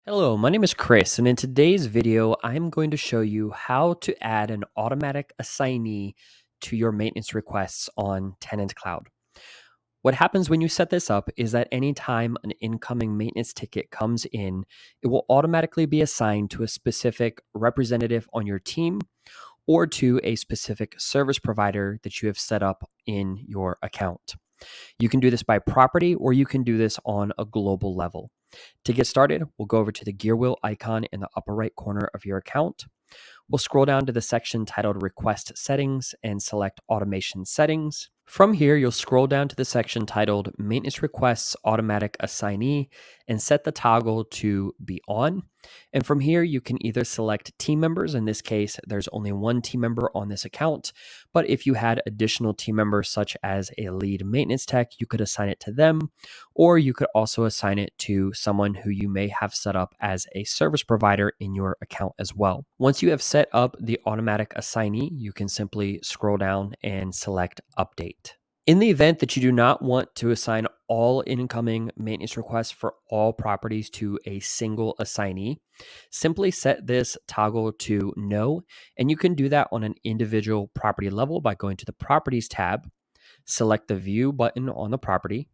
Hello, my name is Chris, and in today's video, I'm going to show you how to add an automatic assignee to your maintenance requests on TenantCloud. What happens when you set this up is that anytime an incoming maintenance ticket comes in, it will automatically be assigned to a specific representative on your team or to a specific service provider that you have set up in your account. You can do this by property or you can do this on a global level. To get started, we'll go over to the gear wheel icon in the upper right corner of your account. We'll scroll down to the section titled Request Settings and select Automation Settings. From here, you'll scroll down to the section titled Maintenance Requests Automatic Assignee and set the toggle to be on. And from here, you can either select team members. In this case, there's only one team member on this account. But if you had additional team members, such as a lead maintenance tech, you could assign it to them, or you could also assign it to someone who you may have set up as a service provider in your account as well. Once you have set up the automatic assignee, you can simply scroll down and select Update. In the event that you do not want to assign all incoming maintenance requests for all properties to a single assignee, simply set this toggle to No, and you can do that on an individual property level by going to the Properties tab, select the View button on the property,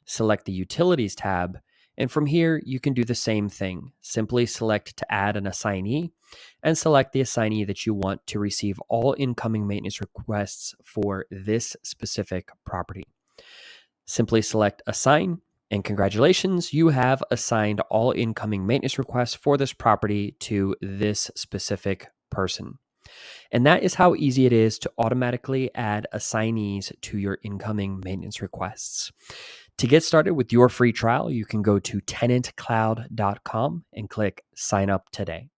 select the Utilities tab, and from here, you can do the same thing. Simply select to add an assignee and select the assignee that you want to receive all incoming maintenance requests for this specific property. Simply select Assign, and congratulations, you have assigned all incoming maintenance requests for this property to this specific person. And that is how easy it is to automatically add assignees to your incoming maintenance requests. To get started with your free trial, you can go to tenantcloud.com and click Sign Up Today.